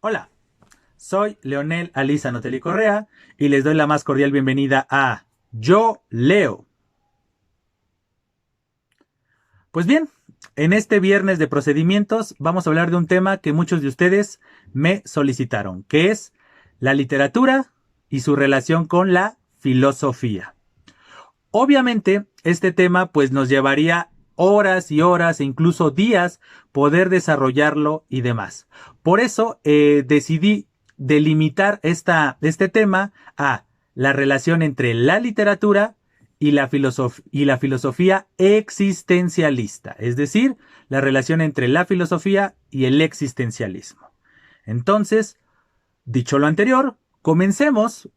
Hola, soy Leonel Aliza Notelli Correa y les doy la más cordial bienvenida a Yo Leo. Pues bien, en este viernes de procedimientos vamos a hablar de un tema que muchos de ustedes me solicitaron, que es la literatura y su relación con la filosofía. Obviamente, este tema pues nos llevaría horas y horas e incluso días poder desarrollarlo y demás. Por eso decidí delimitar este tema a la relación entre la literatura y la filosofía existencialista, es decir, la relación entre la filosofía y el existencialismo. Entonces, dicho lo anterior, comencemos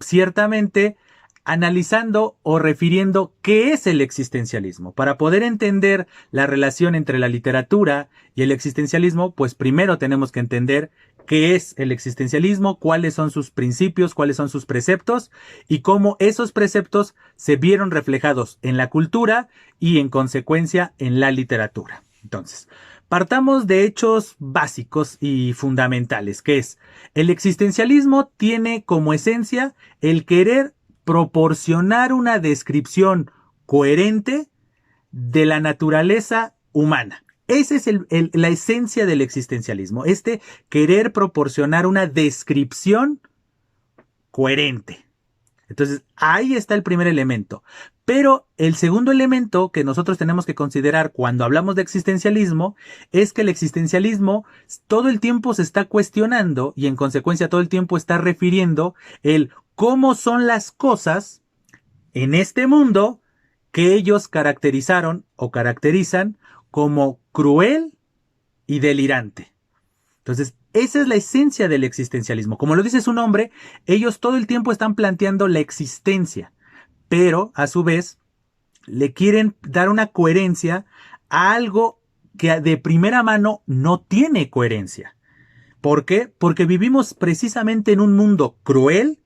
ciertamente analizando o refiriendo qué es el existencialismo. Para poder entender la relación entre la literatura y el existencialismo, pues primero tenemos que entender qué es el existencialismo, cuáles son sus principios, cuáles son sus preceptos y cómo esos preceptos se vieron reflejados en la cultura y en consecuencia en la literatura. Entonces, partamos de hechos básicos y fundamentales, que es el existencialismo tiene como esencia el querer proporcionar una descripción coherente de la naturaleza humana. Esa es la esencia del existencialismo, este querer proporcionar una descripción coherente. Entonces, ahí está el primer elemento. Pero el segundo elemento que nosotros tenemos que considerar cuando hablamos de existencialismo es que el existencialismo todo el tiempo se está cuestionando y en consecuencia todo el tiempo está refiriendo el cómo son las cosas en este mundo que ellos caracterizaron o caracterizan como cruel y delirante. Entonces, esa es la esencia del existencialismo. Como lo dice su nombre, ellos todo el tiempo están planteando la existencia, pero a su vez le quieren dar una coherencia a algo que de primera mano no tiene coherencia. ¿Por qué? Porque vivimos precisamente en un mundo cruel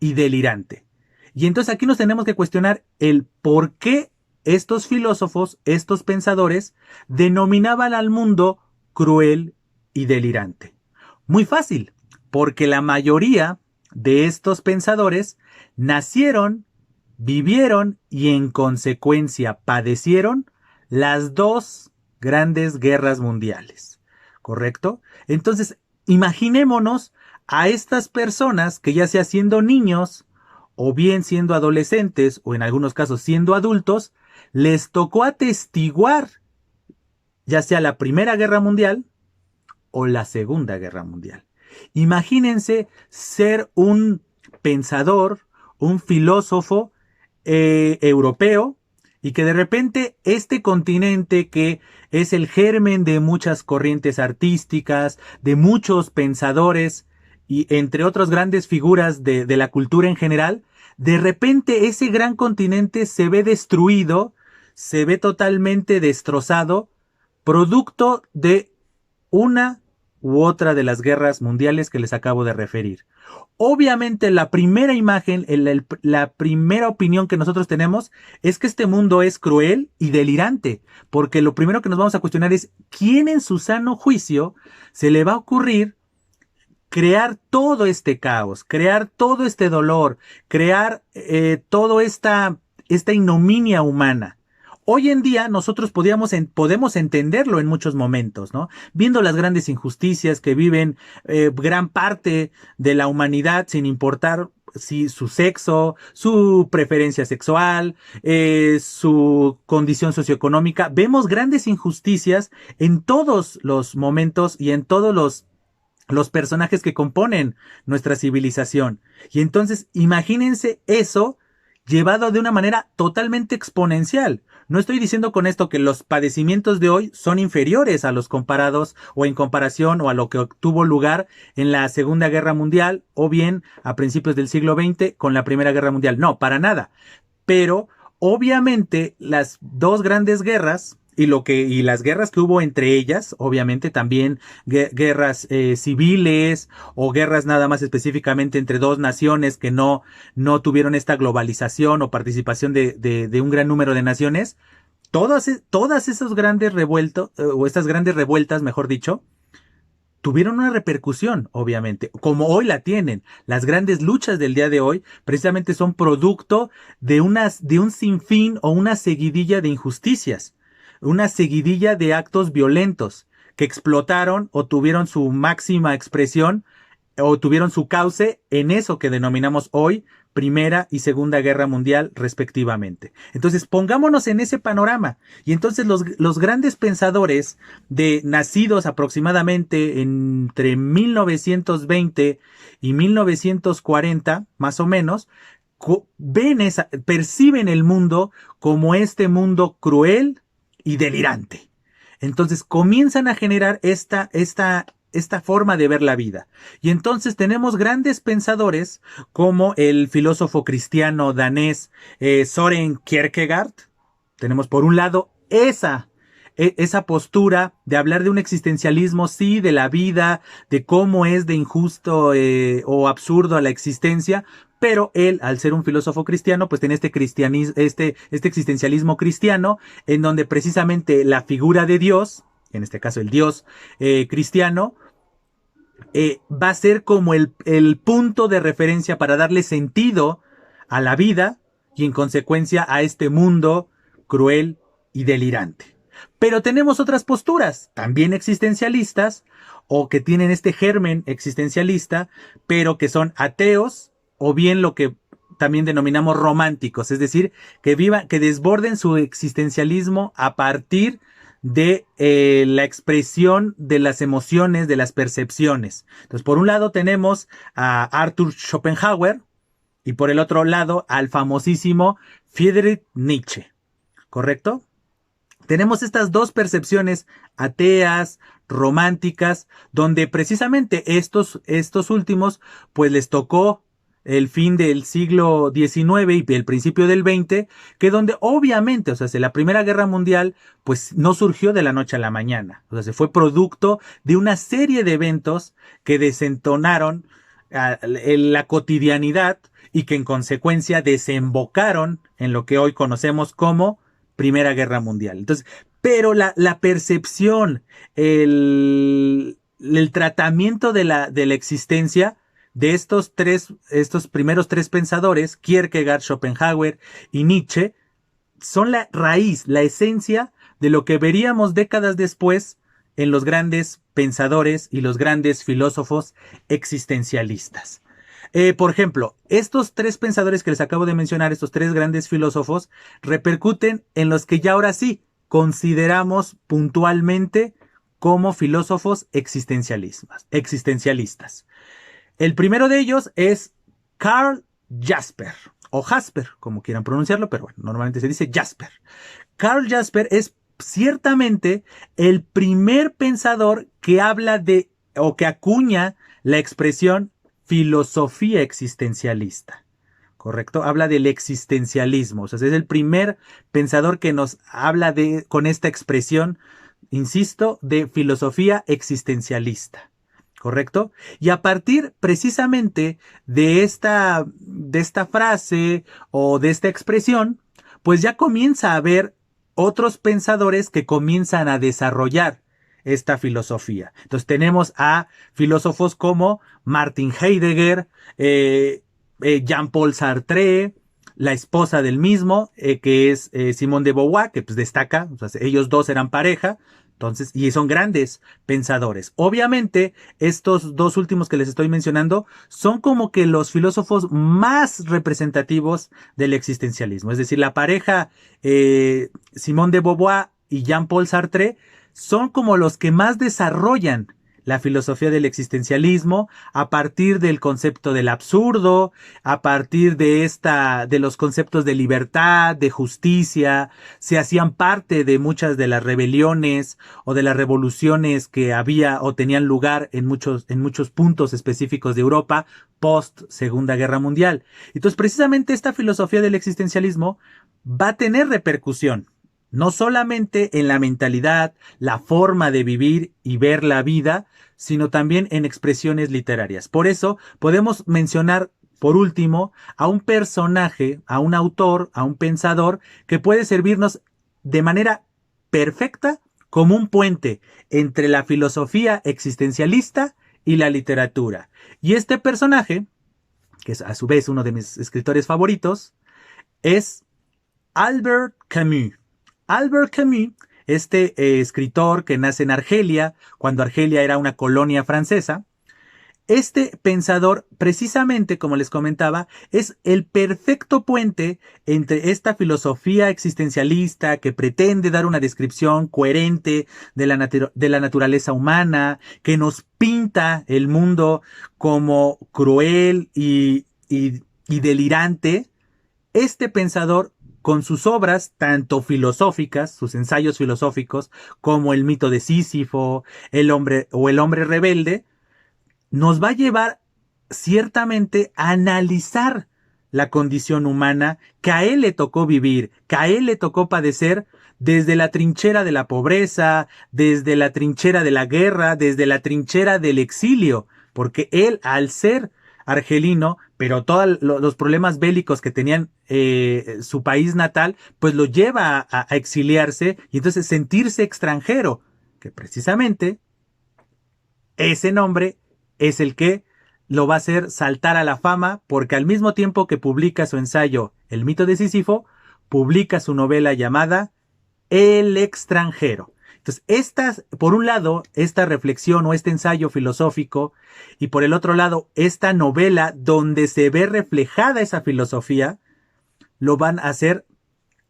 y delirante. Y entonces aquí nos tenemos que cuestionar el por qué estos filósofos, estos pensadores, denominaban al mundo cruel y delirante. Muy fácil, porque la mayoría de estos pensadores nacieron, vivieron y en consecuencia padecieron las dos grandes guerras mundiales. ¿Correcto? Entonces, imaginémonos a estas personas que ya sea siendo niños o bien siendo adolescentes o en algunos casos siendo adultos, les tocó atestiguar ya sea la Primera Guerra Mundial o la Segunda Guerra Mundial. Imagínense ser un pensador, un filósofo europeo y que de repente este continente que es el germen de muchas corrientes artísticas, de muchos pensadores y entre otras grandes figuras de la cultura en general, de repente ese gran continente se ve destruido, se ve totalmente destrozado, producto de una u otra de las guerras mundiales que les acabo de referir. Obviamente la primera imagen, la primera opinión que nosotros tenemos es que este mundo es cruel y delirante, porque lo primero que nos vamos a cuestionar es quién en su sano juicio se le va a ocurrir crear todo este caos, crear todo este dolor, crear toda esta ignominia humana. Hoy en día nosotros podemos entenderlo en muchos momentos, ¿no? Viendo las grandes injusticias que viven gran parte de la humanidad sin importar si su sexo, su preferencia sexual, su condición socioeconómica. Vemos grandes injusticias en todos los momentos y en todos los personajes que componen nuestra civilización. Y entonces imagínense eso llevado de una manera totalmente exponencial. No estoy diciendo con esto que los padecimientos de hoy son inferiores a los comparados o en comparación o a lo que tuvo lugar en la Segunda Guerra Mundial o bien a principios del siglo XX con la Primera Guerra Mundial. No, para nada. Pero obviamente las dos grandes guerras y las guerras que hubo entre ellas, obviamente también guerras civiles o guerras nada más específicamente entre dos naciones que no tuvieron esta globalización o participación de un gran número de naciones, todas esos grandes revueltos, o estas grandes revueltas, mejor dicho, tuvieron una repercusión, obviamente, como hoy la tienen. Las grandes luchas del día de hoy precisamente son producto de un sinfín o una seguidilla de injusticias, una seguidilla de actos violentos que explotaron o tuvieron su máxima expresión o tuvieron su cauce en eso que denominamos hoy Primera y Segunda Guerra Mundial respectivamente. Entonces pongámonos en ese panorama y entonces los grandes pensadores nacidos aproximadamente entre 1920 y 1940 más o menos perciben el mundo como este mundo cruel y delirante. Entonces comienzan a generar esta forma de ver la vida. Y entonces tenemos grandes pensadores como el filósofo cristiano danés Søren Kierkegaard. Tenemos por un lado esa postura de hablar de un existencialismo, sí, de la vida, de cómo es de injusto o absurdo la existencia, pero él, al ser un filósofo cristiano, pues tiene este existencialismo cristiano, en donde precisamente la figura de Dios, en este caso el Dios cristiano, va a ser como el punto de referencia para darle sentido a la vida y en consecuencia a este mundo cruel y delirante. Pero tenemos otras posturas, también existencialistas, o que tienen este germen existencialista, pero que son ateos, o bien lo que también denominamos románticos, es decir, que desborden su existencialismo a partir de la expresión de las emociones, de las percepciones. Entonces, por un lado tenemos a Arthur Schopenhauer y por el otro lado al famosísimo Friedrich Nietzsche, ¿correcto? Tenemos estas dos percepciones ateas, románticas, donde precisamente estos últimos, pues les tocó el fin del siglo XIX y el principio del XX, que donde obviamente, o sea, la Primera Guerra Mundial, pues no surgió de la noche a la mañana, o sea, se fue producto de una serie de eventos que desentonaron en la cotidianidad y que en consecuencia desembocaron en lo que hoy conocemos como Primera Guerra Mundial. Entonces, pero la percepción, el tratamiento de la existencia de estos primeros tres pensadores, Kierkegaard, Schopenhauer y Nietzsche, son la raíz, la esencia de lo que veríamos décadas después en los grandes pensadores y los grandes filósofos existencialistas. Por ejemplo, estos tres pensadores que les acabo de mencionar, estos tres grandes filósofos, repercuten en los que ya ahora sí consideramos puntualmente como filósofos existencialistas. El primero de ellos es Karl Jasper, o Jasper, como quieran pronunciarlo, pero bueno, normalmente se dice Jasper. Karl Jasper es ciertamente el primer pensador que habla de, o que acuña la expresión filosofía existencialista, ¿correcto? Habla del existencialismo, o sea, es el primer pensador que nos habla con esta expresión, insisto, de filosofía existencialista, ¿correcto? Y a partir precisamente de esta frase o de esta expresión, pues ya comienza a haber otros pensadores que comienzan a desarrollar esta filosofía. Entonces tenemos a filósofos como Martin Heidegger, Jean-Paul Sartre, la esposa del mismo, que es Simone de Beauvoir, que pues destaca, o sea, ellos dos eran pareja, entonces, y son grandes pensadores. Obviamente, estos dos últimos que les estoy mencionando son como que los filósofos más representativos del existencialismo. Es decir, la pareja Simone de Beauvoir y Jean-Paul Sartre son como los que más desarrollan la filosofía del existencialismo a partir del concepto del absurdo, a partir de los conceptos de libertad, de justicia, se hacían parte de muchas de las rebeliones o de las revoluciones que había o tenían lugar en muchos puntos específicos de Europa post Segunda Guerra Mundial. Entonces, precisamente esta filosofía del existencialismo va a tener repercusión no solamente en la mentalidad, la forma de vivir y ver la vida, sino también en expresiones literarias. Por eso podemos mencionar, por último, a un personaje, a un autor, a un pensador, que puede servirnos de manera perfecta como un puente entre la filosofía existencialista y la literatura. Y este personaje, que es a su vez uno de mis escritores favoritos, es Albert Camus. Albert Camus, escritor que nace en Argelia, cuando Argelia era una colonia francesa. Este pensador, precisamente como les comentaba, es el perfecto puente entre esta filosofía existencialista que pretende dar una descripción coherente de la naturaleza humana, que nos pinta el mundo como cruel y delirante. Este pensador, con sus obras, tanto filosóficas, sus ensayos filosóficos, como el mito de Sísifo, el hombre rebelde, nos va a llevar ciertamente a analizar la condición humana que a él le tocó vivir, que a él le tocó padecer desde la trinchera de la pobreza, desde la trinchera de la guerra, desde la trinchera del exilio, porque él, al ser argelino, pero todos los problemas bélicos que tenían su país natal, pues lo lleva a exiliarse y entonces sentirse extranjero, que precisamente ese nombre es el que lo va a hacer saltar a la fama, porque al mismo tiempo que publica su ensayo El mito de Sísifo, publica su novela llamada El extranjero. Entonces, por un lado, esta reflexión o este ensayo filosófico, y por el otro lado, esta novela donde se ve reflejada esa filosofía, lo van a hacer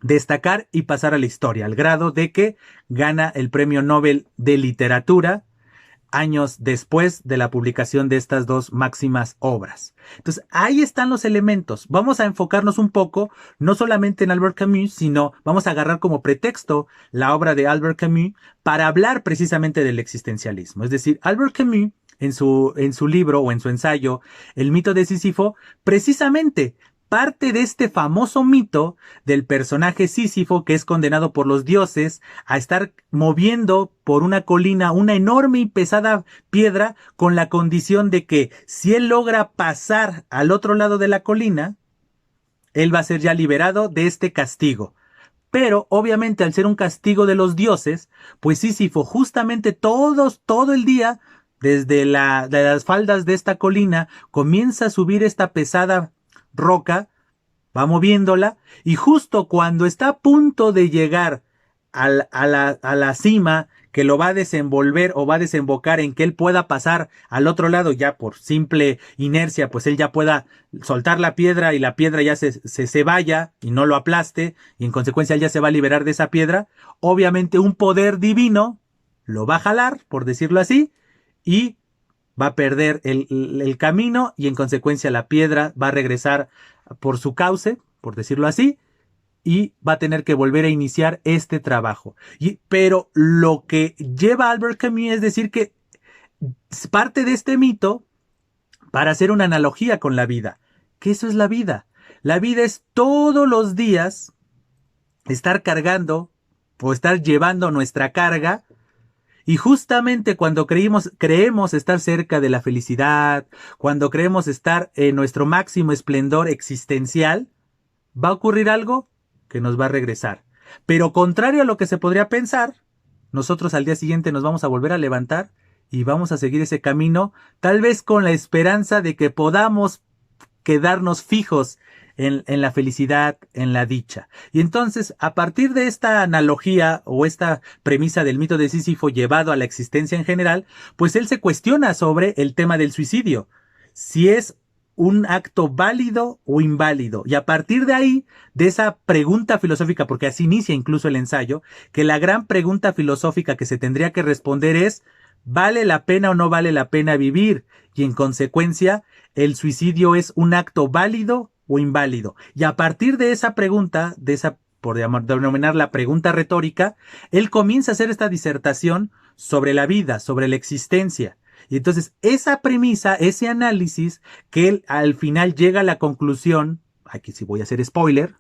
destacar y pasar a la historia, al grado de que gana el Premio Nobel de Literatura años después de la publicación de estas dos máximas obras. Entonces, ahí están los elementos. Vamos a enfocarnos un poco, no solamente en Albert Camus, sino vamos a agarrar como pretexto la obra de Albert Camus para hablar precisamente del existencialismo. Es decir, Albert Camus, en su libro o en su ensayo, El mito de Sísifo, precisamente parte de este famoso mito del personaje Sísifo que es condenado por los dioses a estar moviendo por una colina una enorme y pesada piedra con la condición de que si él logra pasar al otro lado de la colina, él va a ser ya liberado de este castigo. Pero obviamente al ser un castigo de los dioses, pues Sísifo justamente todo el día, desde de las faldas de esta colina, comienza a subir esta pesada roca, va moviéndola, y justo cuando está a punto de llegar a la cima, que lo va a desenvolver o va a desembocar en que él pueda pasar al otro lado ya por simple inercia, pues él ya pueda soltar la piedra y la piedra ya se vaya y no lo aplaste, y en consecuencia él ya se va a liberar de esa piedra. Obviamente un poder divino lo va a jalar, por decirlo así, y va a perder el camino, y en consecuencia la piedra va a regresar por su cauce, por decirlo así, y va a tener que volver a iniciar este trabajo. Pero lo que lleva a Albert Camus es decir que parte de este mito para hacer una analogía con la vida, que eso es la vida. La vida es todos los días estar cargando o estar llevando nuestra carga. Y justamente cuando creemos estar cerca de la felicidad, cuando creemos estar en nuestro máximo esplendor existencial, va a ocurrir algo que nos va a regresar. Pero contrario a lo que se podría pensar, nosotros al día siguiente nos vamos a volver a levantar y vamos a seguir ese camino, tal vez con la esperanza de que podamos quedarnos fijos en la felicidad, en la dicha. Y entonces, a partir de esta analogía o esta premisa del mito de Sísifo llevado a la existencia en general, pues él se cuestiona sobre el tema del suicidio. Si es un acto válido o inválido. Y a partir de ahí, de esa pregunta filosófica, porque así inicia incluso el ensayo, que la gran pregunta filosófica que se tendría que responder es, ¿vale la pena o no vale la pena vivir? Y en consecuencia, ¿el suicidio es un acto válido o inválido? Y a partir de esa pregunta, por denominar la pregunta retórica, él comienza a hacer esta disertación sobre la vida, sobre la existencia. Y entonces esa premisa, ese análisis, que él al final llega a la conclusión, aquí sí voy a hacer spoiler,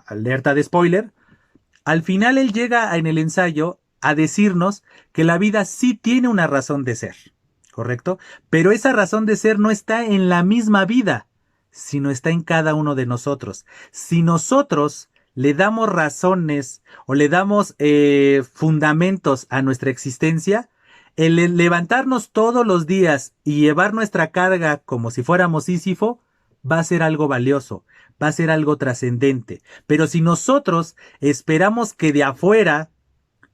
alerta de spoiler, al final él llega en el ensayo a decirnos que la vida sí tiene una razón de ser, ¿correcto? Pero esa razón de ser no está en la misma vida, sino está en cada uno de nosotros. Si nosotros le damos razones o le damos fundamentos a nuestra existencia, el levantarnos todos los días y llevar nuestra carga como si fuéramos Sísifo, va a ser algo valioso, va a ser algo trascendente. Pero si nosotros esperamos que de afuera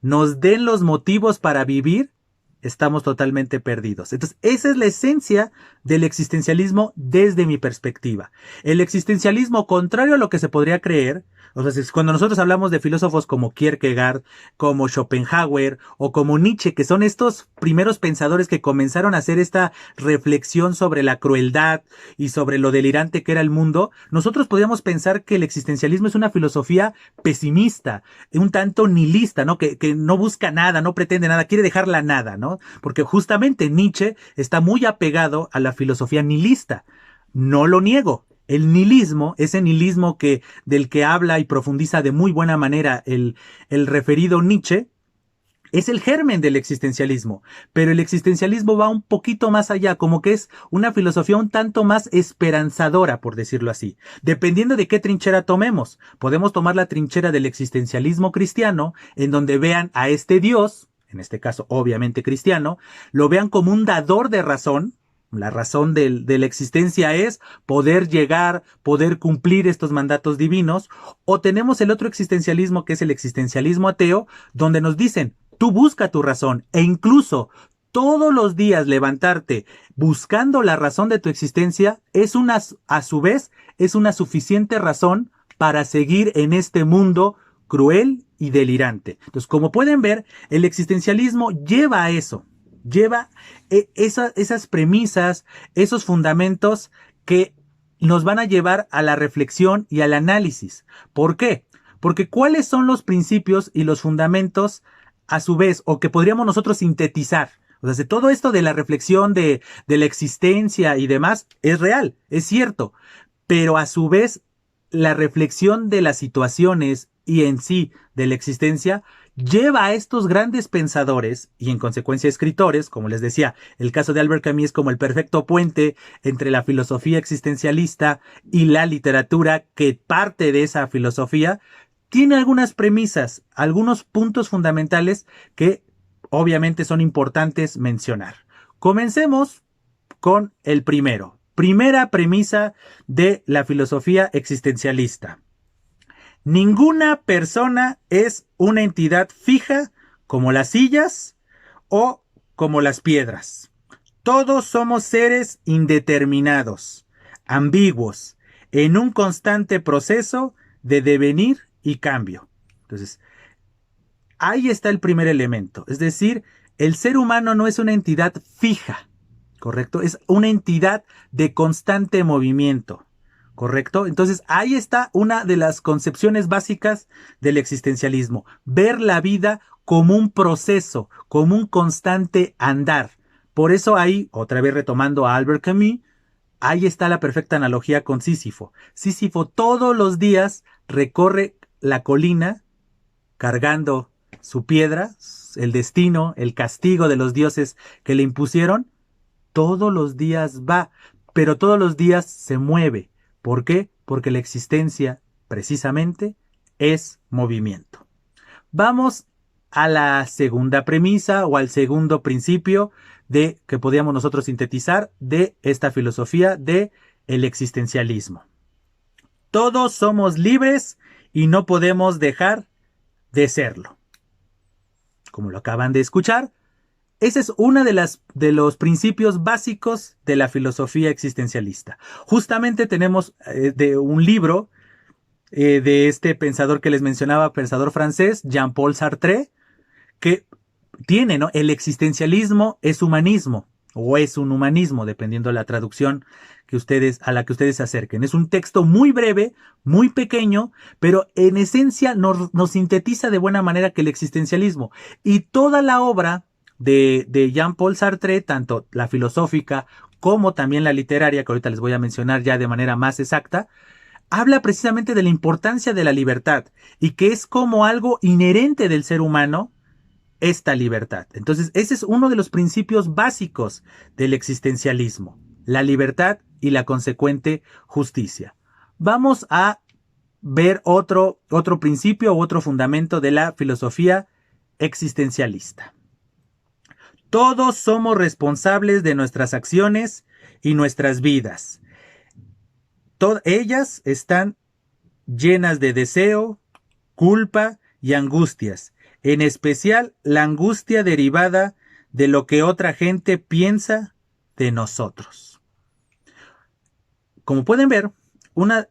nos den los motivos para vivir, estamos totalmente perdidos. Entonces, esa es la esencia del existencialismo desde mi perspectiva. El existencialismo, contrario a lo que se podría creer, o sea, cuando nosotros hablamos de filósofos como Kierkegaard, como Schopenhauer o como Nietzsche, que son estos primeros pensadores que comenzaron a hacer esta reflexión sobre la crueldad y sobre lo delirante que era el mundo, nosotros podríamos pensar que el existencialismo es una filosofía pesimista, un tanto nihilista, ¿no? Que no busca nada, no pretende nada, quiere dejarla nada, ¿no? Porque justamente Nietzsche está muy apegado a la filosofía nihilista. No lo niego. El nihilismo, ese nihilismo del que habla y profundiza de muy buena manera el referido Nietzsche, es el germen del existencialismo, pero el existencialismo va un poquito más allá, como que es una filosofía un tanto más esperanzadora, por decirlo así. Dependiendo de qué trinchera tomemos, podemos tomar la trinchera del existencialismo cristiano, en donde vean a este Dios, en este caso obviamente cristiano, lo vean como un dador de razón. La razón de la existencia es poder llegar, poder cumplir estos mandatos divinos. O tenemos el otro existencialismo, que es el existencialismo ateo, donde nos dicen, tú busca tu razón, e incluso todos los días levantarte buscando la razón de tu existencia a su vez, es una suficiente razón para seguir en este mundo cruel y delirante. Entonces, como pueden ver, el existencialismo lleva a eso. Lleva esas premisas, esos fundamentos que nos van a llevar a la reflexión y al análisis. ¿Por qué? Porque ¿cuáles son los principios y los fundamentos a su vez, o que podríamos nosotros sintetizar? O sea, de todo esto de la reflexión de la existencia y demás, es real, es cierto, pero a su vez la reflexión de las situaciones y en sí de la existencia lleva a estos grandes pensadores y en consecuencia escritores, como les decía, el caso de Albert Camus es como el perfecto puente entre la filosofía existencialista y la literatura que parte de esa filosofía, tiene algunas premisas, algunos puntos fundamentales que obviamente son importantes mencionar. Comencemos con el primero. Primera premisa de la filosofía existencialista. Ninguna persona es una entidad fija como las sillas o como las piedras. Todos somos seres indeterminados, ambiguos, en un constante proceso de devenir y cambio. Entonces, ahí está el primer elemento. Es decir, el ser humano no es una entidad fija, ¿correcto? Es una entidad de constante movimiento. ¿Correcto? Entonces ahí está una de las concepciones básicas del existencialismo. Ver la vida como un proceso, como un constante andar. Por eso ahí, otra vez retomando a Albert Camus, ahí está la perfecta analogía con Sísifo. Sísifo todos los días recorre la colina cargando su piedra, el destino, el castigo de los dioses que le impusieron. Todos los días va, pero todos los días se mueve. ¿Por qué? Porque la existencia, precisamente, es movimiento. Vamos a la segunda premisa o al segundo principio de que podríamos nosotros sintetizar de esta filosofía de el existencialismo. Todos somos libres y no podemos dejar de serlo. Como lo acaban de escuchar, ese es uno de los principios básicos de la filosofía existencialista. Justamente tenemos de un libro de este pensador que les mencionaba, pensador francés, Jean-Paul Sartre, que tiene, ¿no? El existencialismo es humanismo, o es un humanismo, dependiendo de la traducción a la que ustedes se acerquen. Es un texto muy breve, muy pequeño, pero en esencia nos sintetiza de buena manera que el existencialismo y toda la obra de Jean-Paul Sartre, tanto la filosófica como también la literaria, que ahorita les voy a mencionar ya de manera más exacta, habla precisamente de la importancia de la libertad y que es como algo inherente del ser humano esta libertad. Entonces, ese es uno de los principios básicos del existencialismo, la libertad y la consecuente justicia. Vamos a ver otro principio u otro fundamento de la filosofía existencialista. Todos somos responsables de nuestras acciones y nuestras vidas. Ellas están llenas de deseo, culpa y angustias, en especial la angustia derivada de lo que otra gente piensa de nosotros. Como pueden ver, una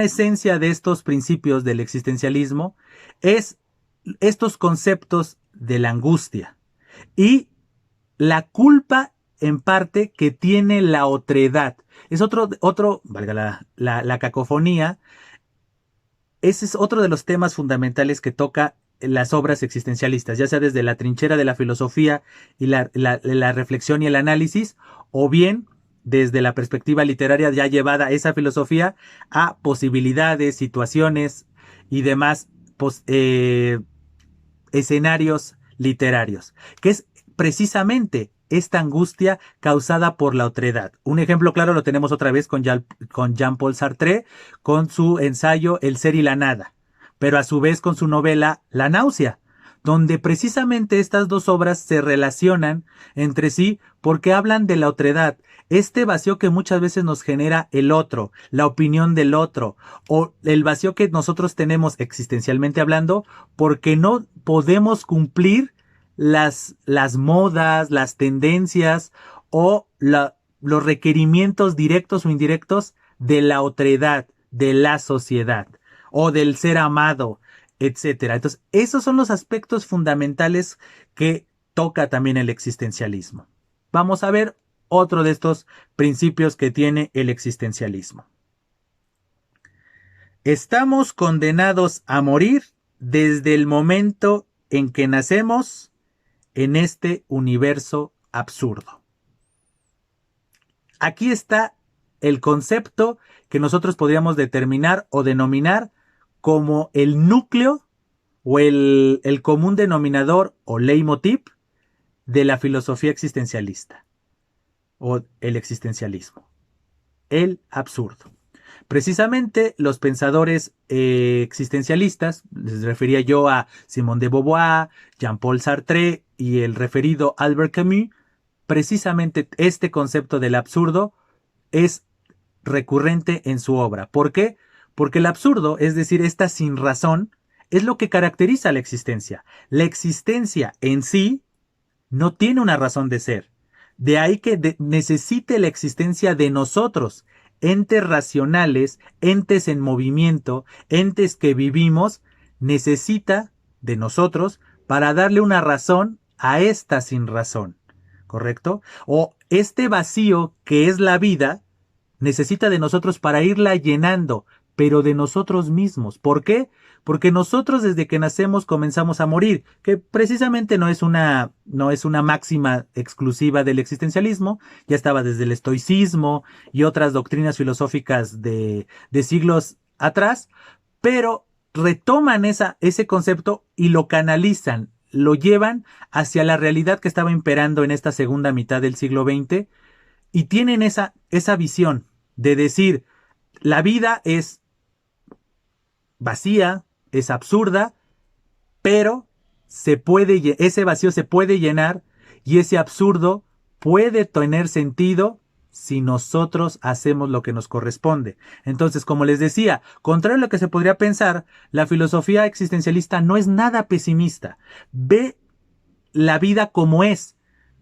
esencia de estos principios del existencialismo es estos conceptos de la angustia y la culpa en parte que tiene la otredad. Es valga la cacofonía, ese es otro de los temas fundamentales que toca las obras existencialistas, ya sea desde la trinchera de la filosofía y la reflexión y el análisis, o bien desde la perspectiva literaria ya llevada esa filosofía a posibilidades, situaciones y demás escenarios literarios, que es precisamente esta angustia causada por la otredad. Un ejemplo claro lo tenemos otra vez con Jean-Paul Sartre, con su ensayo El ser y la nada, pero a su vez con su novela La náusea, donde precisamente estas dos obras se relacionan entre sí porque hablan de la otredad, este vacío que muchas veces nos genera el otro, la opinión del otro, o el vacío que nosotros tenemos existencialmente hablando, porque no podemos cumplir las modas, las tendencias o los requerimientos directos o indirectos de la otredad, de la sociedad o del ser amado, etcétera. Entonces, esos son los aspectos fundamentales que toca también el existencialismo. Vamos a ver otro de estos principios que tiene el existencialismo. Estamos condenados a morir desde el momento en que nacemos en este universo absurdo. Aquí está el concepto que nosotros podríamos determinar o denominar como el núcleo o el común denominador o leitmotiv de la filosofía existencialista o el existencialismo. El absurdo. Precisamente los pensadores existencialistas, les refería yo a Simone de Beauvoir, Jean-Paul Sartre y el referido Albert Camus, precisamente este concepto del absurdo es recurrente en su obra. ¿Por qué? Porque el absurdo, es decir, esta sinrazón, es lo que caracteriza la existencia. La existencia en sí no tiene una razón de ser. De ahí que necesite la existencia de nosotros, entes racionales, entes en movimiento, entes que vivimos, necesita de nosotros para darle una razón a esta sin razón, ¿correcto? O este vacío que es la vida, necesita de nosotros para irla llenando, pero de nosotros mismos. ¿Por qué? Porque nosotros desde que nacemos comenzamos a morir, que precisamente no es una máxima exclusiva del existencialismo, ya estaba desde el estoicismo y otras doctrinas filosóficas de siglos atrás, pero retoman ese concepto y lo canalizan, lo llevan hacia la realidad que estaba imperando en esta segunda mitad del siglo XX y tienen esa visión de decir, la vida es vacía, es absurda, pero ese vacío se puede llenar y ese absurdo puede tener sentido si nosotros hacemos lo que nos corresponde. Entonces, como les decía, contrario a lo que se podría pensar, la filosofía existencialista no es nada pesimista. Ve la vida como es,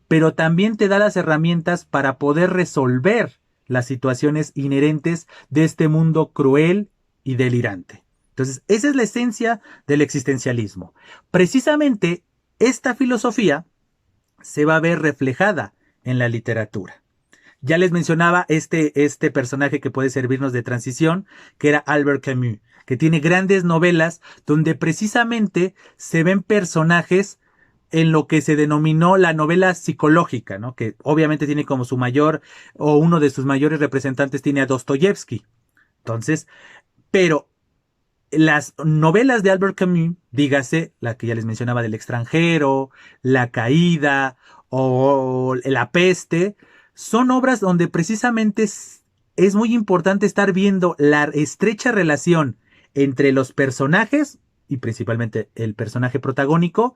pero también te da las herramientas para poder resolver las situaciones inherentes de este mundo cruel y delirante. Entonces, esa es la esencia del existencialismo. Precisamente, esta filosofía se va a ver reflejada en la literatura. Ya les mencionaba este personaje que puede servirnos de transición, que era Albert Camus, que tiene grandes novelas donde precisamente se ven personajes en lo que se denominó la novela psicológica, ¿no? Que obviamente tiene como su mayor, o uno de sus mayores representantes tiene a Dostoyevsky. Entonces, pero las novelas de Albert Camus, dígase la que ya les mencionaba del extranjero, La caída o La peste, son obras donde precisamente es muy importante estar viendo la estrecha relación entre los personajes, y principalmente el personaje protagónico,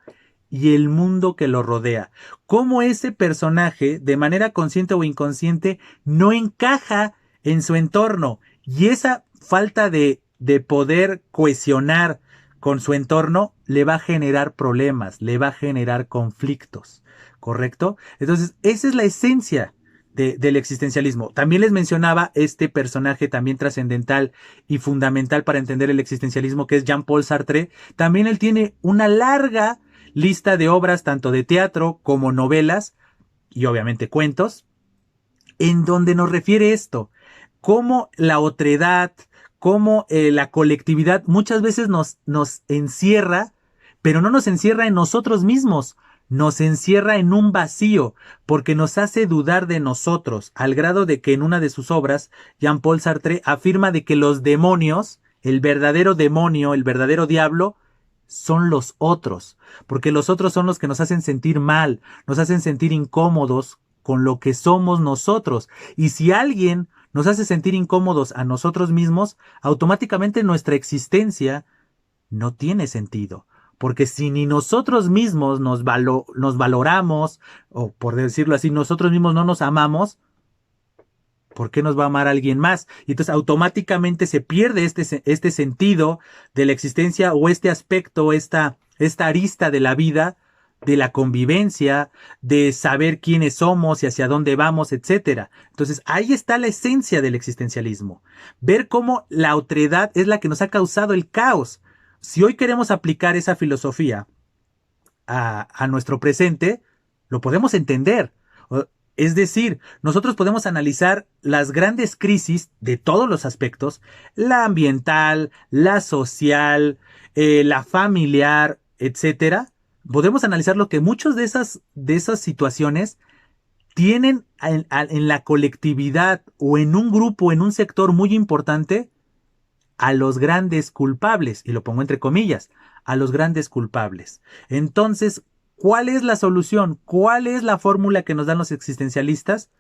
y el mundo que lo rodea. Cómo ese personaje, de manera consciente o inconsciente, no encaja en su entorno. Y esa falta de poder cohesionar con su entorno le va a generar problemas, le va a generar conflictos. ¿Correcto? Entonces, esa es la esencia del existencialismo. También les mencionaba este personaje también trascendental y fundamental para entender el existencialismo, que es Jean-Paul Sartre. También él tiene una larga lista de obras, tanto de teatro como novelas, y obviamente cuentos, en donde nos refiere esto, cómo la otredad, cómo la colectividad muchas veces nos encierra, pero no nos encierra en nosotros mismos, nos encierra en un vacío, porque nos hace dudar de nosotros, al grado de que en una de sus obras, Jean-Paul Sartre afirma de que los demonios, el verdadero demonio, el verdadero diablo, son los otros, porque los otros son los que nos hacen sentir mal, nos hacen sentir incómodos con lo que somos nosotros. Y si alguien nos hace sentir incómodos a nosotros mismos, automáticamente nuestra existencia no tiene sentido. Porque si ni nosotros mismos nos valoramos, o por decirlo así, nosotros mismos no nos amamos, ¿por qué nos va a amar alguien más? Y entonces automáticamente se pierde este sentido de la existencia, o este aspecto, esta arista de la vida, de la convivencia, de saber quiénes somos y hacia dónde vamos, etcétera. Entonces ahí está la esencia del existencialismo. Ver cómo la otredad es la que nos ha causado el caos. Si hoy queremos aplicar esa filosofía a nuestro presente, lo podemos entender. Es decir, nosotros podemos analizar las grandes crisis de todos los aspectos, la ambiental, la social, la familiar, etcétera. Podemos analizar lo que muchas de esas situaciones tienen en la colectividad o en un grupo, en un sector muy importante, a los grandes culpables, y lo pongo entre comillas, a los grandes culpables. Entonces, ¿cuál es la solución? ¿Cuál es la fórmula que nos dan los existencialistas?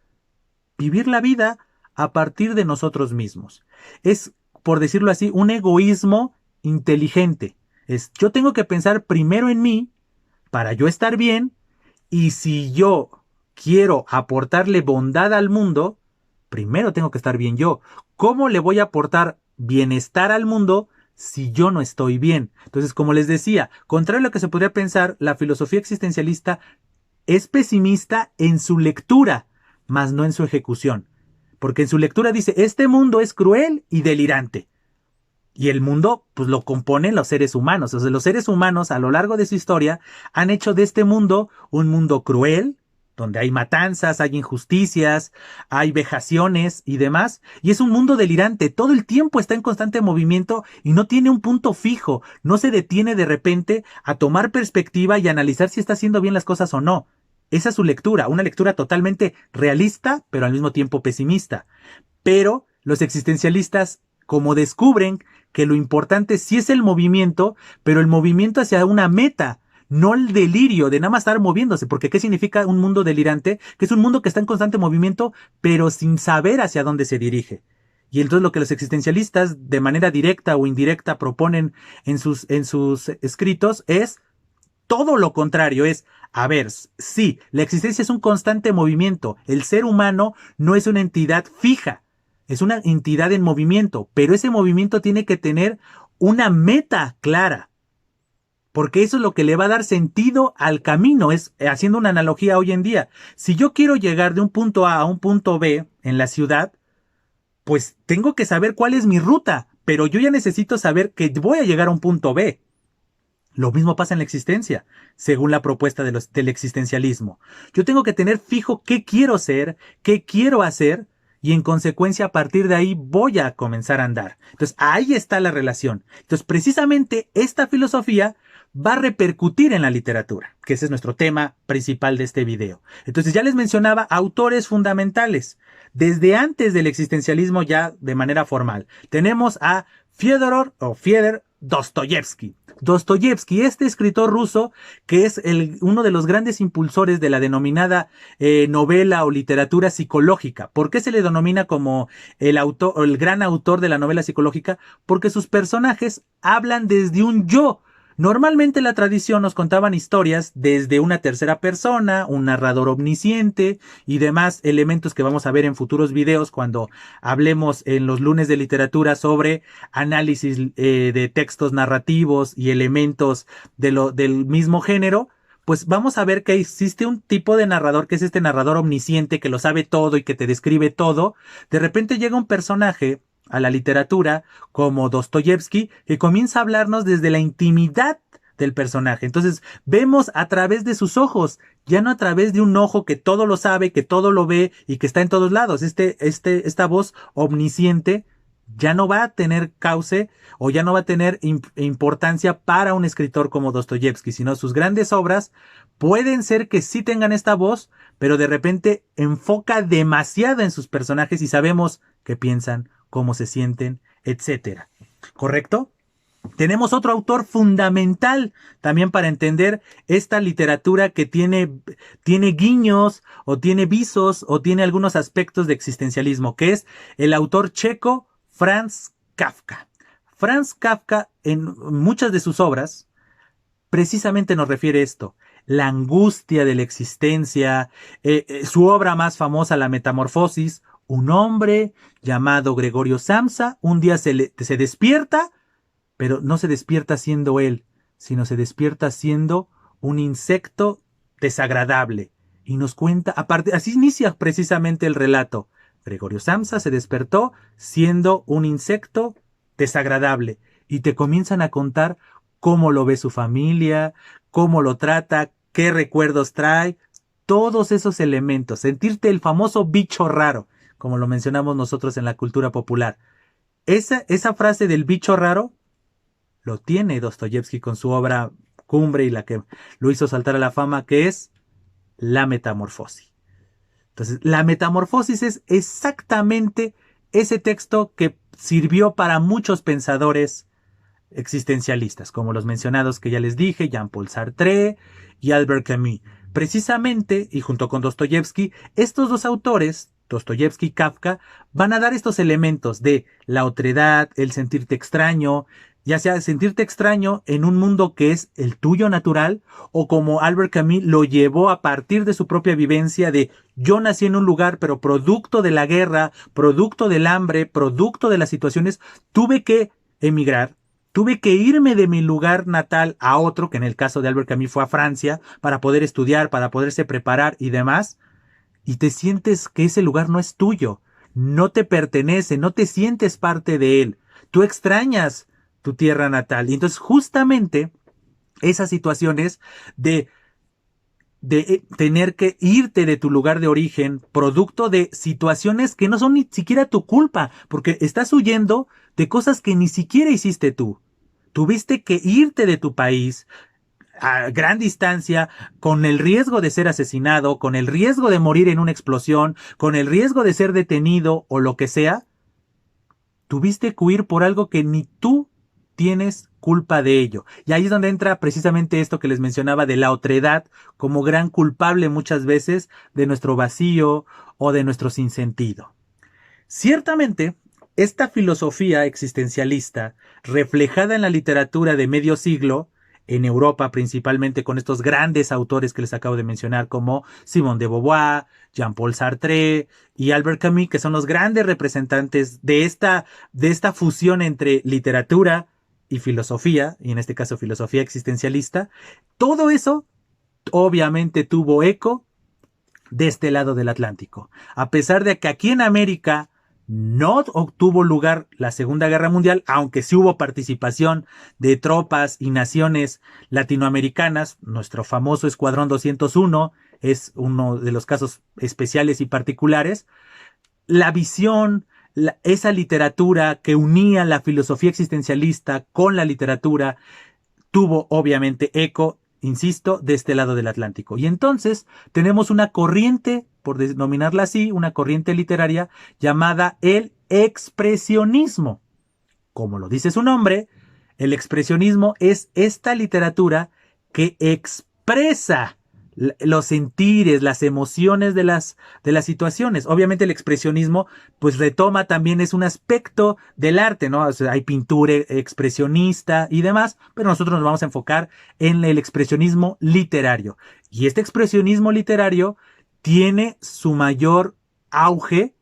Vivir la vida a partir de nosotros mismos. Es, por decirlo así, un egoísmo inteligente. Es, yo tengo que pensar primero en mí para yo estar bien, y si yo quiero aportarle bondad al mundo, primero tengo que estar bien yo. ¿Cómo le voy a aportar bienestar al mundo si yo no estoy bien? Entonces, como les decía, contrario a lo que se podría pensar, la filosofía existencialista es pesimista en su lectura, mas no en su ejecución. Porque en su lectura dice, este mundo es cruel y delirante. Y el mundo, pues lo componen los seres humanos. O sea, los seres humanos a lo largo de su historia han hecho de este mundo un mundo cruel, donde hay matanzas, hay injusticias, hay vejaciones y demás. Y es un mundo delirante. Todo el tiempo está en constante movimiento y no tiene un punto fijo. No se detiene de repente a tomar perspectiva y analizar si está haciendo bien las cosas o no. Esa es su lectura, una lectura totalmente realista, pero al mismo tiempo pesimista. Pero los existencialistas, como descubren que lo importante sí es el movimiento, pero el movimiento hacia una meta, no el delirio de nada más estar moviéndose, porque ¿qué significa un mundo delirante? Que es un mundo que está en constante movimiento, pero sin saber hacia dónde se dirige. Y entonces lo que los existencialistas de manera directa o indirecta proponen en sus escritos es todo lo contrario, es, a ver, sí, la existencia es un constante movimiento, el ser humano no es una entidad fija, es una entidad en movimiento, pero ese movimiento tiene que tener una meta clara, porque eso es lo que le va a dar sentido al camino. Es, haciendo una analogía hoy en día, si yo quiero llegar de un punto A un punto B en la ciudad, pues tengo que saber cuál es mi ruta, pero yo ya necesito saber que voy a llegar a un punto B. Lo mismo pasa en la existencia, según la propuesta del existencialismo. Yo tengo que tener fijo qué quiero ser, qué quiero hacer, y en consecuencia a partir de ahí voy a comenzar a andar. Entonces ahí está la relación. Entonces precisamente esta filosofía va a repercutir en la literatura, que ese es nuestro tema principal de este video. Entonces ya les mencionaba autores fundamentales. Desde antes del existencialismo ya de manera formal. Tenemos a Fyodor Dostoyevsky. Dostoyevsky, este escritor ruso que es uno de los grandes impulsores de la denominada novela o literatura psicológica. ¿Por qué se le denomina como el autor o el gran autor de la novela psicológica? Porque sus personajes hablan desde un yo. Normalmente la tradición nos contaban historias desde una tercera persona, un narrador omnisciente y demás elementos que vamos a ver en futuros videos cuando hablemos en los lunes de literatura sobre análisis de textos narrativos y elementos del mismo género. Pues vamos a ver que existe un tipo de narrador que es este narrador omnisciente que lo sabe todo y que te describe todo. De repente llega un personaje a la literatura como Dostoyevsky que comienza a hablarnos desde la intimidad del personaje. Entonces vemos a través de sus ojos, ya no a través de un ojo que todo lo sabe, que todo lo ve y que está en todos lados. Esta voz omnisciente ya no va a tener cauce o ya no va a tener importancia para un escritor como Dostoyevsky, sino sus grandes obras pueden ser que sí tengan esta voz, pero de repente enfoca demasiado en sus personajes y sabemos qué piensan, cómo se sienten, etcétera. ¿Correcto? Tenemos otro autor fundamental también para entender esta literatura que tiene guiños o tiene visos o tiene algunos aspectos de existencialismo, que es el autor checo Franz Kafka. Franz Kafka en muchas de sus obras precisamente nos refiere esto, la angustia de la existencia, su obra más famosa, La Metamorfosis. Un hombre llamado Gregorio Samsa un día se despierta, pero no se despierta siendo él, sino se despierta siendo un insecto desagradable. Y nos cuenta, así inicia precisamente el relato. Gregorio Samsa se despertó siendo un insecto desagradable. Y te comienzan a contar cómo lo ve su familia, cómo lo trata, qué recuerdos trae, todos esos elementos. Sentirte el famoso bicho raro, como lo mencionamos nosotros en la cultura popular. Esa frase del bicho raro lo tiene Dostoyevsky con su obra cumbre y la que lo hizo saltar a la fama, que es La Metamorfosis. Entonces, La Metamorfosis es exactamente ese texto que sirvió para muchos pensadores existencialistas, como los mencionados que ya les dije, Jean-Paul Sartre y Albert Camus. Precisamente, y junto con Dostoyevsky, estos dos autores, Dostoyevsky y Kafka, van a dar estos elementos de la otredad, el sentirte extraño, ya sea sentirte extraño en un mundo que es el tuyo natural, o como Albert Camus lo llevó a partir de su propia vivencia de yo nací en un lugar, pero producto de la guerra, producto del hambre, producto de las situaciones, tuve que emigrar. Tuve que irme de mi lugar natal a otro, que en el caso de Albert Camus fue a Francia, para poder estudiar, para poderse preparar y demás. Y te sientes que ese lugar no es tuyo, no te pertenece, no te sientes parte de él. Tú extrañas tu tierra natal. Y entonces justamente esas situaciones de tener que irte de tu lugar de origen, producto de situaciones que no son ni siquiera tu culpa, porque estás huyendo de cosas que ni siquiera hiciste tú. Tuviste que irte de tu país a gran distancia, con el riesgo de ser asesinado, con el riesgo de morir en una explosión, con el riesgo de ser detenido o lo que sea. Tuviste que huir por algo que ni tú tienes culpa de ello. Y ahí es donde entra precisamente esto que les mencionaba de la otredad como gran culpable muchas veces de nuestro vacío o de nuestro sinsentido. Ciertamente, esta filosofía existencialista, reflejada en la literatura de medio siglo, en Europa principalmente con estos grandes autores que les acabo de mencionar como Simone de Beauvoir, Jean-Paul Sartre y Albert Camus, que son los grandes representantes de esta fusión entre literatura y filosofía, y en este caso filosofía existencialista. Todo eso obviamente tuvo eco de este lado del Atlántico. A pesar de que aquí en América no obtuvo lugar la Segunda Guerra Mundial, aunque sí hubo participación de tropas y naciones latinoamericanas. Nuestro famoso Escuadrón 201 es uno de los casos especiales y particulares. La visión, esa literatura que unía la filosofía existencialista con la literatura, tuvo obviamente eco, insisto, de este lado del Atlántico. Y entonces tenemos una corriente, por denominarla así, una corriente literaria llamada el expresionismo. Como lo dice su nombre, El expresionismo es esta literatura que expresa los sentires, las emociones de las situaciones. Obviamente el expresionismo pues retoma también, es un aspecto del arte, ¿no? O sea, hay pintura expresionista y demás, pero nosotros nos vamos a enfocar en el expresionismo literario. Y este expresionismo literario tiene su mayor auge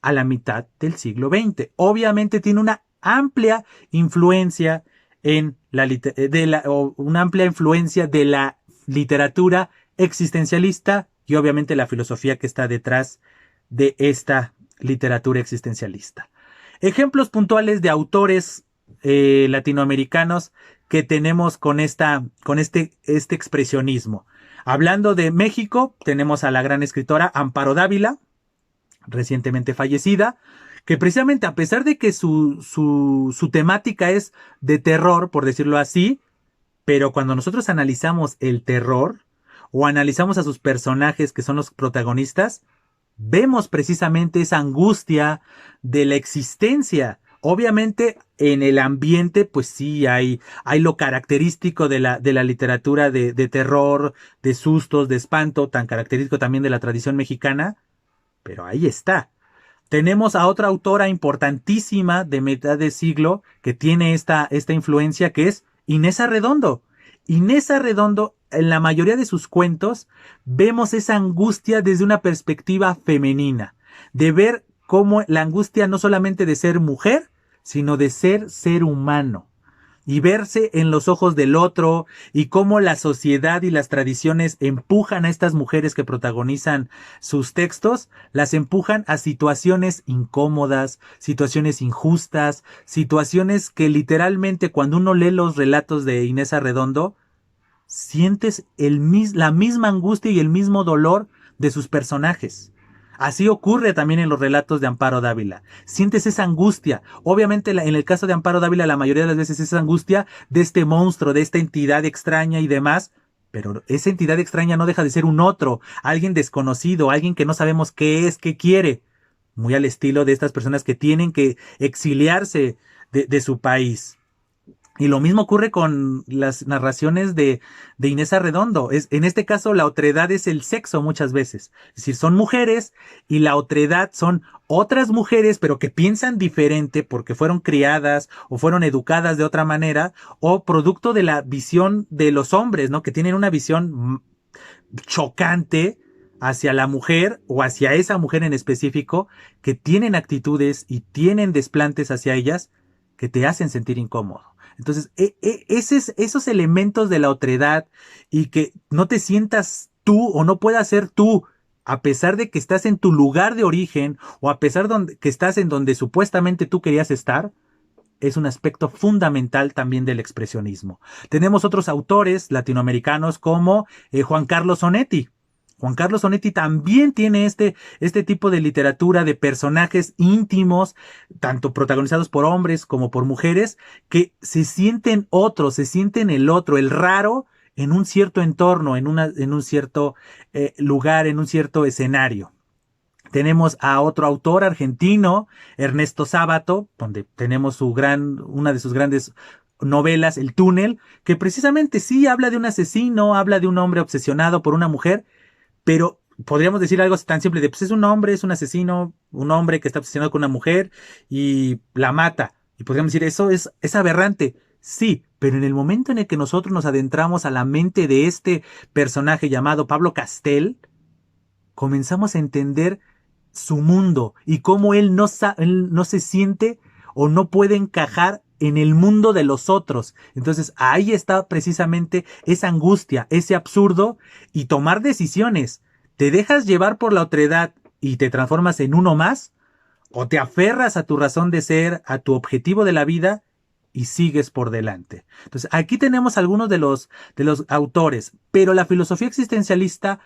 a la mitad del siglo XX. Obviamente tiene una amplia influencia en una amplia influencia de la literatura existencialista y obviamente la filosofía que está detrás de esta literatura existencialista. Ejemplos puntuales de autores latinoamericanos que tenemos con este expresionismo. Hablando de México, tenemos a la gran escritora Amparo Dávila, recientemente fallecida, que precisamente a pesar de que su temática es de terror, por decirlo así, pero cuando nosotros analizamos el terror o analizamos a sus personajes que son los protagonistas, vemos precisamente esa angustia de la existencia. Obviamente en el ambiente pues sí hay lo característico de la literatura de terror, de sustos, de espanto, tan característico también de la tradición mexicana, pero ahí está. Tenemos a otra autora importantísima de mitad de siglo que tiene esta influencia, que es Inés Arredondo. Inés Arredondo, en la mayoría de sus cuentos, vemos esa angustia desde una perspectiva femenina, de ver cómo la angustia no solamente de ser mujer, sino de ser humano. Y verse en los ojos del otro y cómo la sociedad y las tradiciones empujan a estas mujeres que protagonizan sus textos, las empujan a situaciones incómodas, situaciones injustas, situaciones que literalmente cuando uno lee los relatos de Inés Arredondo, sientes la misma angustia y el mismo dolor de sus personajes. Así ocurre también en los relatos de Amparo Dávila. Sientes esa angustia. Obviamente en el caso de Amparo Dávila la mayoría de las veces es esa angustia de este monstruo, de esta entidad extraña y demás. Pero esa entidad extraña no deja de ser un otro, alguien desconocido, alguien que no sabemos qué es, qué quiere. Muy al estilo de estas personas que tienen que exiliarse de su país. Y lo mismo ocurre con las narraciones de Inés Arredondo. En este caso, la otredad es el sexo muchas veces. Es decir, son mujeres y la otredad son otras mujeres, pero que piensan diferente porque fueron criadas o fueron educadas de otra manera o producto de la visión de los hombres, ¿no? Que tienen una visión chocante hacia la mujer o hacia esa mujer en específico, que tienen actitudes y tienen desplantes hacia ellas que te hacen sentir incómodo. Entonces, esos elementos de la otredad y que no te sientas tú o no puedas ser tú, a pesar de que estás en tu lugar de origen o a pesar de que estás en donde supuestamente tú querías estar, es un aspecto fundamental también del expresionismo. Tenemos otros autores latinoamericanos como Juan Carlos Onetti. Juan Carlos Onetti también tiene este tipo de literatura de personajes íntimos, tanto protagonizados por hombres como por mujeres, que se sienten otros, se sienten el otro, el raro, en un cierto entorno, en un cierto lugar, en un cierto escenario. Tenemos a otro autor argentino, Ernesto Sábato, donde tenemos una de sus grandes novelas, El Túnel, que precisamente sí habla de un asesino, habla de un hombre obsesionado por una mujer, pero podríamos decir algo tan simple de, pues es un hombre, es un asesino, un hombre que está obsesionado con una mujer y la mata. Y podríamos decir, eso es aberrante. Sí, pero en el momento en el que nosotros nos adentramos a la mente de este personaje llamado Pablo Castel, comenzamos a entender su mundo y cómo él no se siente o no puede encajar en el mundo de los otros. Entonces ahí está precisamente esa angustia, ese absurdo y tomar decisiones. ¿Te dejas llevar por la otredad y te transformas en uno más? ¿O te aferras a tu razón de ser, a tu objetivo de la vida y sigues por delante? Entonces aquí tenemos algunos de los autores, pero la filosofía existencialista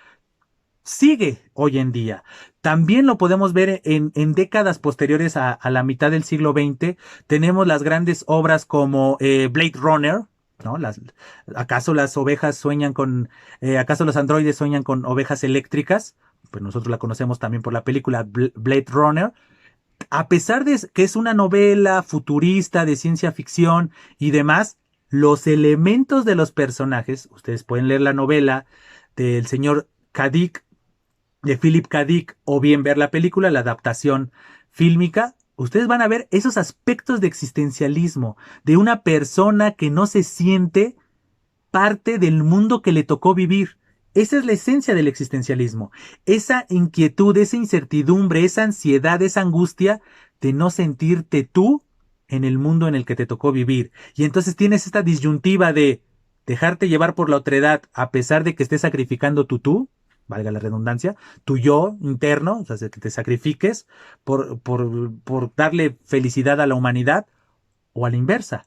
sigue hoy en día. También lo podemos ver en décadas posteriores a la mitad del siglo XX. Tenemos las grandes obras como Blade Runner, ¿no? ¿Acaso las ovejas sueñan acaso los androides sueñan con ovejas eléctricas? Pues nosotros la conocemos también por la película Blade Runner. a pesar de que es una novela futurista de ciencia ficción y demás, los elementos de los personajes, ustedes pueden leer la novela del señor K. Dick, de Philip K. Dick, o bien ver la película, la adaptación fílmica, ustedes van a ver esos aspectos de existencialismo, de una persona que no se siente parte del mundo que le tocó vivir. Esa es la esencia del existencialismo. Esa inquietud, esa incertidumbre, esa ansiedad, esa angustia de no sentirte tú en el mundo en el que te tocó vivir. Y entonces tienes esta disyuntiva de dejarte llevar por la otredad a pesar de que estés sacrificando tu tú, valga la redundancia, tu yo interno, o sea, que te sacrifiques por darle felicidad a la humanidad, o a la inversa.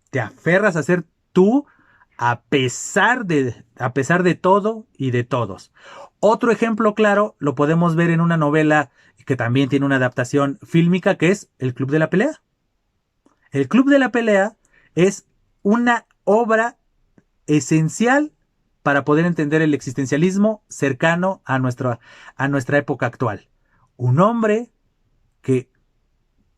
Te aferras a ser tú a pesar de todo y de todos. Otro ejemplo claro lo podemos ver en una novela que también tiene una adaptación fílmica, que es El Club de la Pelea. El Club de la Pelea es una obra esencial para poder entender el existencialismo cercano a nuestra época actual. Un hombre que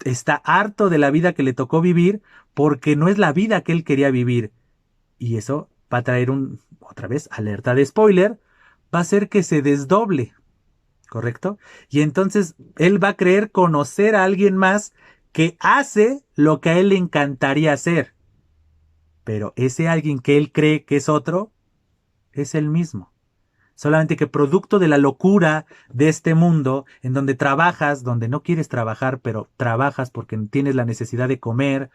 está harto de la vida que le tocó vivir porque no es la vida que él quería vivir. Y eso va a traer otra vez, alerta de spoiler, va a hacer que se desdoble, ¿correcto? Y entonces él va a creer conocer a alguien más que hace lo que a él le encantaría hacer. Pero ese alguien que él cree que es otro, es él mismo. Solamente que producto de la locura de este mundo, en donde trabajas, donde no quieres trabajar, pero trabajas porque tienes la necesidad de comer,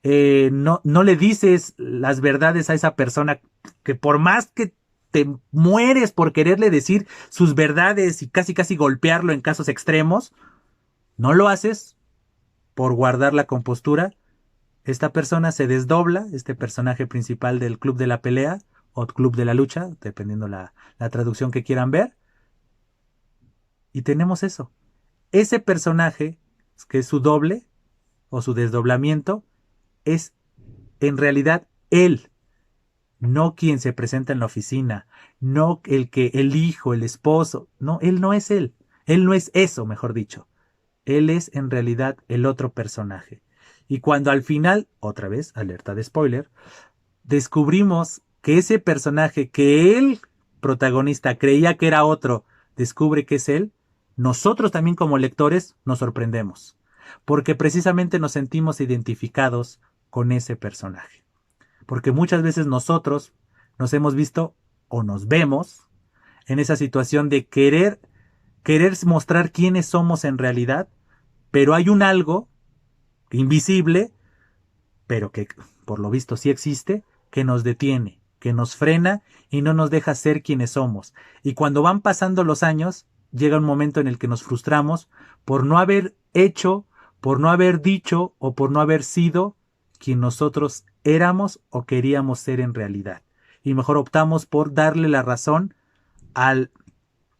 no le dices las verdades a esa persona, que por más que te mueres por quererle decir sus verdades y casi casi golpearlo en casos extremos, no lo haces por guardar la compostura. Esta persona se desdobla, este personaje principal del Club de la Pelea, o Club de la Lucha, dependiendo la traducción que quieran ver. Y tenemos eso. Ese personaje, que es su doble, o su desdoblamiento, es en realidad él. No quien se presenta en la oficina, no el hijo, el esposo. No, él no es él. Él no es eso, mejor dicho. Él es en realidad el otro personaje. Y cuando al final, otra vez, alerta de spoiler, descubrimos que ese personaje que el protagonista creía que era otro, descubre que es él, nosotros también como lectores nos sorprendemos, porque precisamente nos sentimos identificados con ese personaje. Porque muchas veces nosotros nos hemos visto o nos vemos en esa situación de querer mostrar quiénes somos en realidad, pero hay un algo invisible, pero que por lo visto sí existe, que nos detiene, que nos frena y no nos deja ser quienes somos. Y cuando van pasando los años, llega un momento en el que nos frustramos por no haber hecho, por no haber dicho o por no haber sido quien nosotros éramos o queríamos ser en realidad. Y mejor optamos por darle la razón al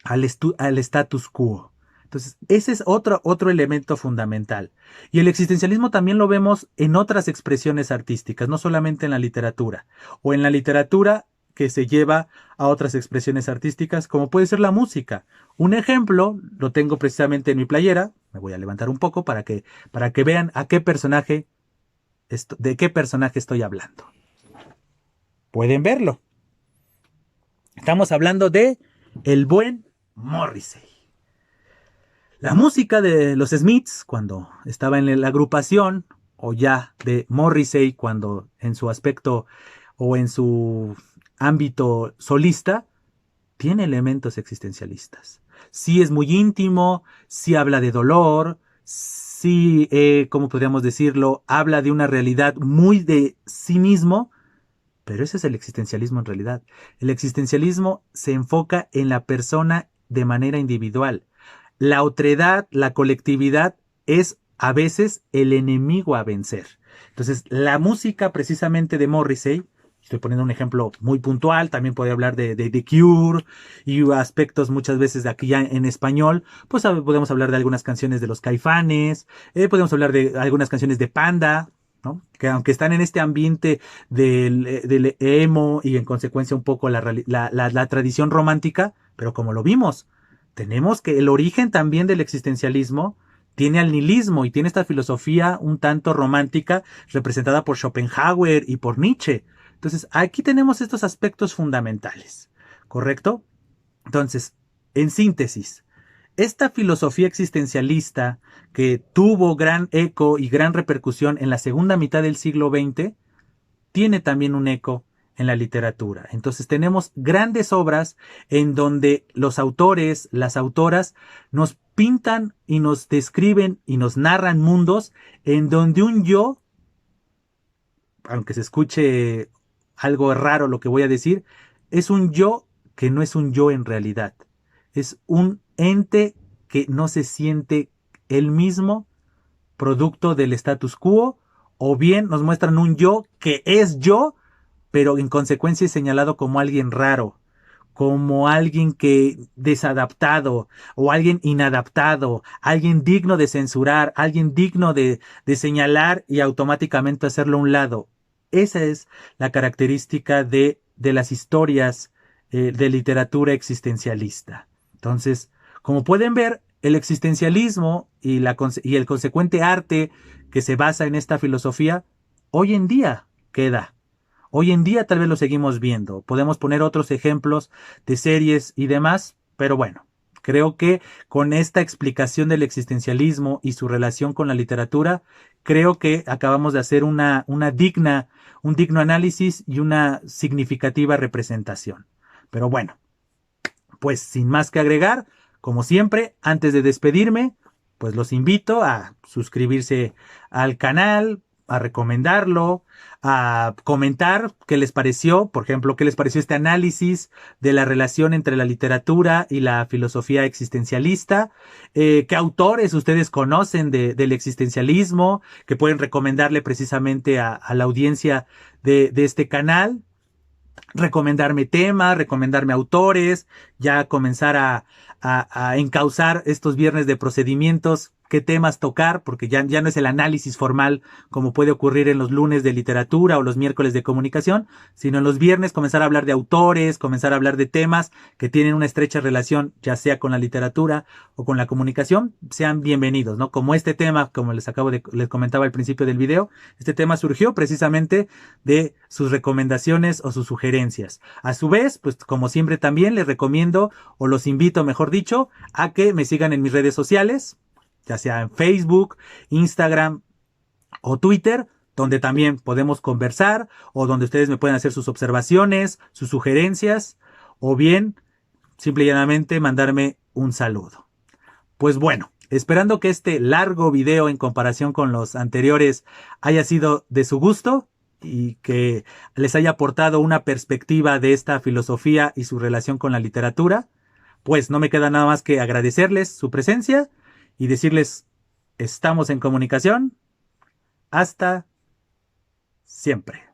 status quo. Entonces, ese es otro elemento fundamental. Y el existencialismo también lo vemos en otras expresiones artísticas, no solamente en la literatura, o en la literatura que se lleva a otras expresiones artísticas, como puede ser la música. Un ejemplo lo tengo precisamente en mi playera. Me voy a levantar un poco para que vean de qué personaje estoy hablando. Pueden verlo. Estamos hablando de el buen Morrissey. La música de los Smiths, cuando estaba en la agrupación, o ya de Morrissey, cuando en su aspecto o en su ámbito solista, tiene elementos existencialistas. Sí es muy íntimo, sí habla de dolor, sí, ¿cómo podríamos decirlo? Habla de una realidad muy de sí mismo, pero ese es el existencialismo en realidad. El existencialismo se enfoca en la persona de manera individual. La otredad, la colectividad, es a veces el enemigo a vencer. Entonces, la música precisamente de Morrissey, estoy poniendo un ejemplo muy puntual, también podría hablar de The Cure y aspectos muchas veces de aquí ya en español, pues podemos hablar de algunas canciones de los Caifanes, podemos hablar de algunas canciones de Panda, ¿no? Que aunque están en este ambiente del emo y en consecuencia un poco la tradición romántica, pero como lo vimos, tenemos que el origen también del existencialismo tiene al nihilismo y tiene esta filosofía un tanto romántica representada por Schopenhauer y por Nietzsche. Entonces, aquí tenemos estos aspectos fundamentales, ¿correcto? Entonces, en síntesis, esta filosofía existencialista que tuvo gran eco y gran repercusión en la segunda mitad del siglo XX, tiene también un eco en la literatura. Entonces tenemos grandes obras en donde los autores, las autoras, nos pintan y nos describen y nos narran mundos en donde un yo, aunque se escuche algo raro lo que voy a decir, es un yo que no es un yo en realidad. Es un ente que no se siente él mismo, producto del status quo, o bien nos muestran un yo que es yo, pero en consecuencia es señalado como alguien raro, como alguien que desadaptado o alguien inadaptado, alguien digno de censurar, alguien digno de señalar y automáticamente hacerlo a un lado. Esa es la característica de las historias de literatura existencialista. Entonces, como pueden ver, el existencialismo y el consecuente arte que se basa en esta filosofía, hoy en día queda. Hoy en día tal vez lo seguimos viendo. Podemos poner otros ejemplos de series y demás, pero bueno, creo que con esta explicación del existencialismo y su relación con la literatura, creo que acabamos de hacer un digno análisis y una significativa representación. Pero bueno, pues sin más que agregar, como siempre, antes de despedirme, pues los invito a suscribirse al canal, a recomendarlo, a comentar qué les pareció, por ejemplo, qué les pareció este análisis de la relación entre la literatura y la filosofía existencialista, qué autores ustedes conocen del existencialismo, que pueden recomendarle precisamente a la audiencia de este canal, recomendarme temas, recomendarme autores, ya comenzar a encauzar estos viernes de procedimientos, qué temas tocar, porque ya no es el análisis formal como puede ocurrir en los lunes de literatura o los miércoles de comunicación, sino en los viernes comenzar a hablar de autores, comenzar a hablar de temas que tienen una estrecha relación, ya sea con la literatura o con la comunicación. Sean bienvenidos, ¿no? Como este tema, como les comentaba al principio del video, este tema surgió precisamente de sus recomendaciones o sus sugerencias. A su vez, pues como siempre también les recomiendo o los invito, mejor dicho, a que me sigan en mis redes sociales, ya sea en Facebook, Instagram o Twitter, donde también podemos conversar o donde ustedes me pueden hacer sus observaciones, sus sugerencias o bien simple y llanamente mandarme un saludo. Pues bueno, esperando que este largo video en comparación con los anteriores haya sido de su gusto y que les haya aportado una perspectiva de esta filosofía y su relación con la literatura, pues no me queda nada más que agradecerles su presencia y decirles, estamos en comunicación. Hasta siempre.